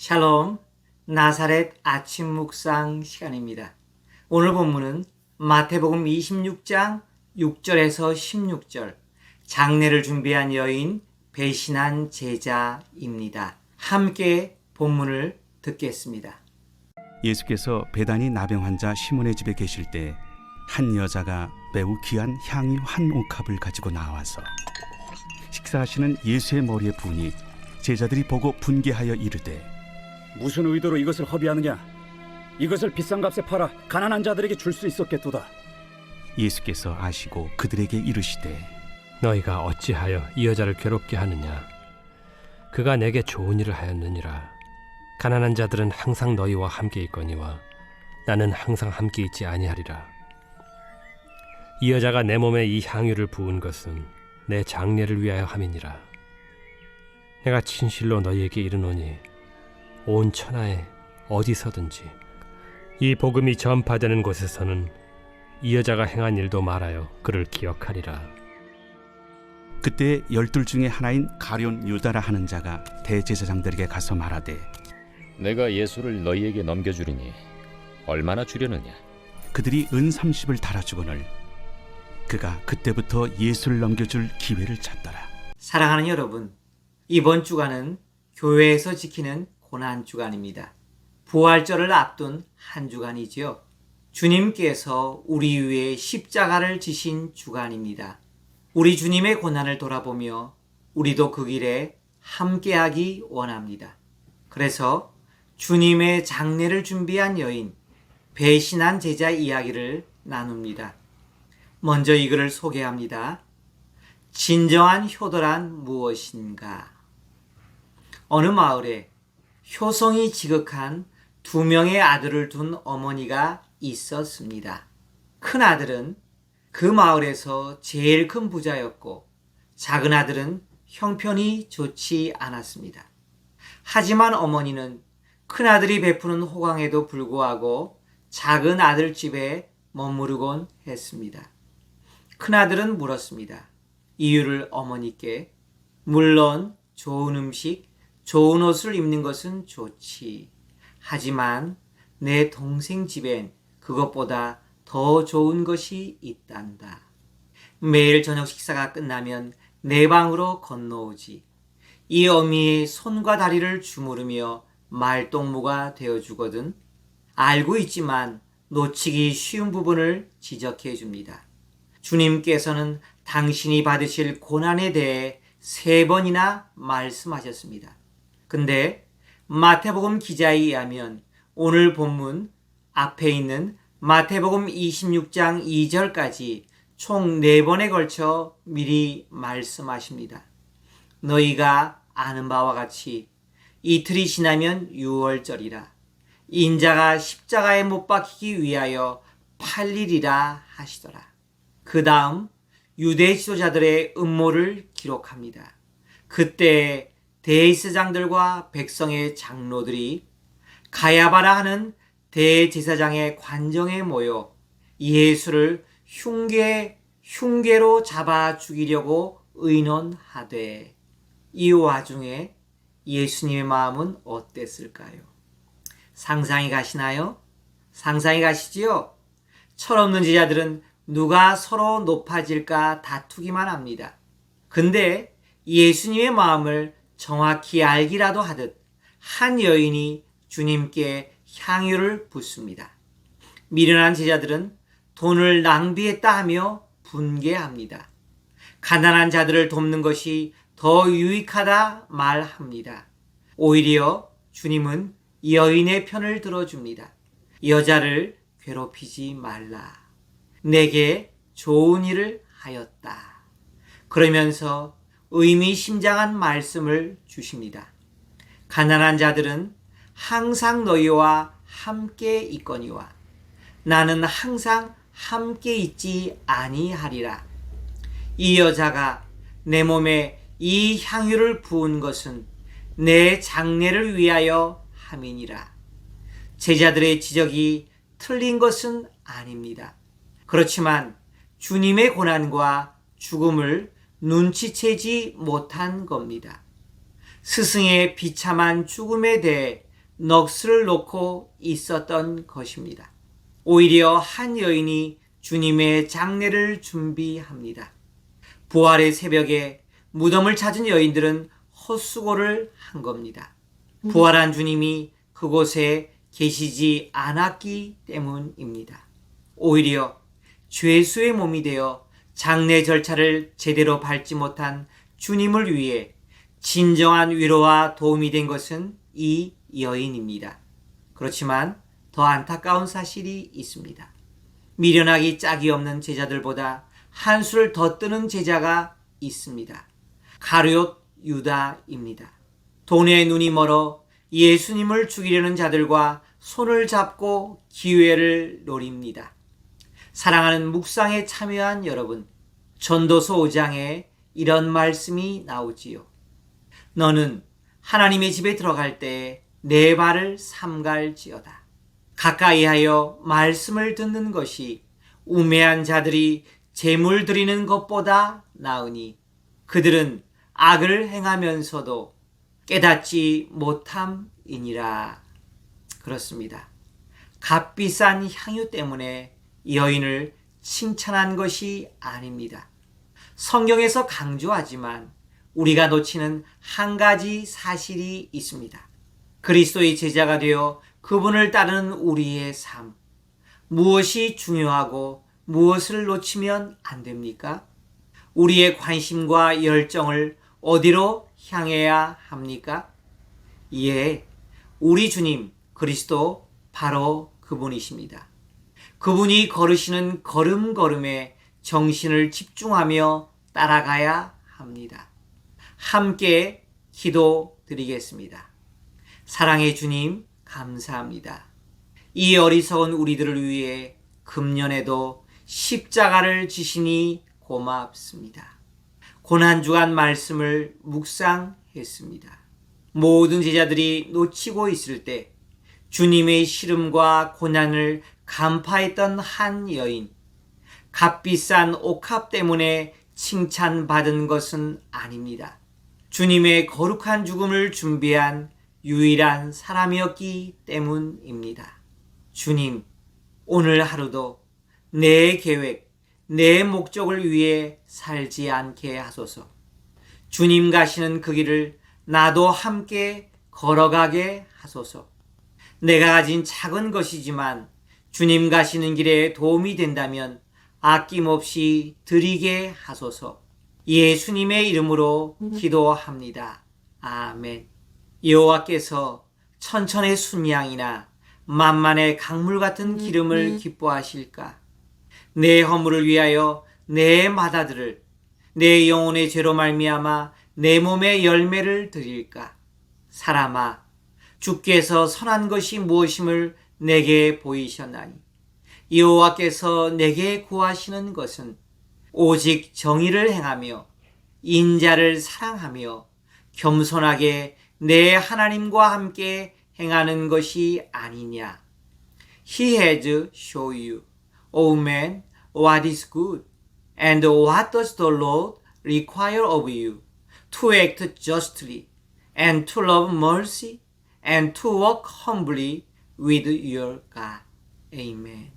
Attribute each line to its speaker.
Speaker 1: 샬롬, 나사렛 아침 묵상 시간입니다. 오늘 본문은 마태복음 26장 6절에서 16절, 장례를 준비한 여인, 배신한 제자입니다. 함께 본문을 듣겠습니다.
Speaker 2: 예수께서 베다니 나병 환자 시몬의 집에 계실 때 한 여자가 매우 귀한 향유 한 옥합을 가지고 나와서 식사하시는 예수의 머리에 부으니 제자들이 보고 분개하여 이르되
Speaker 3: 무슨 의도로 이것을 허비하느냐? 이것을 비싼 값에 팔아 가난한 자들에게 줄 수 있었겠도다.
Speaker 2: 예수께서 아시고 그들에게 이르시되
Speaker 4: 너희가 어찌하여 이 여자를 괴롭게 하느냐? 그가 내게 좋은 일을 하였느니라. 가난한 자들은 항상 너희와 함께 있거니와 나는 항상 함께 있지 아니하리라. 이 여자가 내 몸에 이 향유를 부은 것은 내 장례를 위하여 함이니라. 내가 진실로 너희에게 이르노니 온 천하에 어디서든지 이 복음이 전파되는 곳에서는 이 여자가 행한 일도 말하여 그를 기억하리라.
Speaker 2: 그때 12 중에 하나인 가룟 유다라 하는 자가 대제사장들에게 가서 말하되
Speaker 5: 내가 예수를 너희에게 넘겨주리니 얼마나 주려느냐?
Speaker 2: 그들이 은 30을 달아주거늘 그가 그때부터 예수를 넘겨줄 기회를 찾더라.
Speaker 1: 사랑하는 여러분, 이번 주간은 교회에서 지키는 고난주간입니다. 부활절을 앞둔 한 주간이지요. 주님께서 우리 위해 십자가를 지신 주간입니다. 우리 주님의 고난을 돌아보며 우리도 그 길에 함께하기 원합니다. 그래서 주님의 장례를 준비한 여인, 배신한 제자 이야기를 나눕니다. 먼저 이 글을 소개합니다. 진정한 효도란 무엇인가? 어느 마을에 효성이 지극한 2명의 아들을 둔 어머니가 있었습니다. 큰 아들은 그 마을에서 제일 큰 부자였고 작은 아들은 형편이 좋지 않았습니다. 하지만 어머니는 큰 아들이 베푸는 호강에도 불구하고 작은 아들 집에 머무르곤 했습니다. 큰 아들은 물었습니다. 이유를 어머니께. 물론 좋은 음식, 좋은 옷을 입는 것은 좋지. 하지만 내 동생 집엔 그것보다 더 좋은 것이 있단다. 매일 저녁 식사가 끝나면 내 방으로 건너오지. 이 어미의 손과 다리를 주무르며 말동무가 되어주거든. 알고 있지만 놓치기 쉬운 부분을 지적해 줍니다. 주님께서는 당신이 받으실 고난에 대해 3번이나 말씀하셨습니다. 근데 마태복음 기자에 의하면 오늘 본문 앞에 있는 마태복음 26장 2절까지 총 4번에 걸쳐 미리 말씀하십니다. 너희가 아는 바와 같이 이틀이 지나면 유월절이라. 인자가 십자가에 못 박히기 위하여 8일이라 하시더라. 그 다음 유대 지도자들의 음모를 기록합니다. 그때 대제사장들과 백성의 장로들이 가야바라 하는 대제사장의 관정에 모여 예수를 흉계로 잡아 죽이려고 의논하되 이 와중에 예수님의 마음은 어땠을까요? 상상이 가시나요? 상상이 가시지요? 철없는 제자들은 누가 서로 높아질까 다투기만 합니다. 근데 예수님의 마음을 정확히 알기라도 하듯 한 여인이 주님께 향유를 붓습니다. 미련한 제자들은 돈을 낭비했다 하며 분개합니다. 가난한 자들을 돕는 것이 더 유익하다 말합니다. 오히려 주님은 여인의 편을 들어줍니다. 여자를 괴롭히지 말라. 내게 좋은 일을 하였다. 그러면서 의미심장한 말씀을 주십니다. 가난한 자들은 항상 너희와 함께 있거니와 나는 항상 함께 있지 아니하리라. 이 여자가 내 몸에 이 향유를 부은 것은 내 장례를 위하여 함이니라. 제자들의 지적이 틀린 것은 아닙니다. 그렇지만 주님의 고난과 죽음을 눈치채지 못한 겁니다. 스승의 비참한 죽음에 대해 넋을 놓고 있었던 것입니다. 오히려 한 여인이 주님의 장례를 준비합니다. 부활의 새벽에 무덤을 찾은 여인들은 헛수고를 한 겁니다. 부활한 주님이 그곳에 계시지 않았기 때문입니다. 오히려 죄수의 몸이 되어 장례 절차를 제대로 밟지 못한 주님을 위해 진정한 위로와 도움이 된 것은 이 여인입니다. 그렇지만 더 안타까운 사실이 있습니다. 미련하기 짝이 없는 제자들보다 한술 더 뜨는 제자가 있습니다. 가룟 유다입니다. 돈에 눈이 멀어 예수님을 죽이려는 자들과 손을 잡고 기회를 노립니다. 사랑하는 묵상에 참여한 여러분, 전도서 5장에 이런 말씀이 나오지요. 너는 하나님의 집에 들어갈 때 내 발을 삼갈지어다. 가까이하여 말씀을 듣는 것이 우매한 자들이 제물 드리는 것보다 나으니 그들은 악을 행하면서도 깨닫지 못함이니라. 그렇습니다. 값비싼 향유 때문에 여인을 칭찬한 것이 아닙니다. 성경에서 강조하지만 우리가 놓치는 한 가지 사실이 있습니다. 그리스도의 제자가 되어 그분을 따르는 우리의 삶. 무엇이 중요하고 무엇을 놓치면 안 됩니까? 우리의 관심과 열정을 어디로 향해야 합니까? 예, 우리 주님 그리스도 바로 그분이십니다. 그분이 걸으시는 걸음걸음에 정신을 집중하며 따라가야 합니다. 함께 기도드리겠습니다. 사랑의 주님, 감사합니다. 이 어리석은 우리들을 위해 금년에도 십자가를 지시니 고맙습니다. 고난주간 말씀을 묵상했습니다. 모든 제자들이 놓치고 있을 때 주님의 시름과 고난을 간파했던 한 여인, 값비싼 옥합 때문에 칭찬받은 것은 아닙니다. 주님의 거룩한 죽음을 준비한 유일한 사람이었기 때문입니다. 주님, 오늘 하루도 내 계획, 내 목적을 위해 살지 않게 하소서. 주님 가시는 그 길을 나도 함께 걸어가게 하소서. 내가 가진 작은 것이지만 주님 가시는 길에 도움이 된다면 아낌없이 드리게 하소서. 예수님의 이름으로 기도합니다. 아멘. 여호와께서 천천의 순양이나 만만의 강물 같은 기름을 기뻐하실까? 내 허물을 위하여 내 맏아들을, 내 영혼의 죄로 말미암아 내 몸의 열매를 드릴까? 사람아, 주께서 선한 것이 무엇임을 내게 보이셨나니 여호와께서 내게 구하시는 것은 오직 정의를 행하며 인자를 사랑하며 겸손하게 내 하나님과 함께 행하는 것이 아니냐. He has shown you, O man, what is good, and what does the Lord require of you, to act justly, and to love mercy, and to walk humbly with your God. Amen.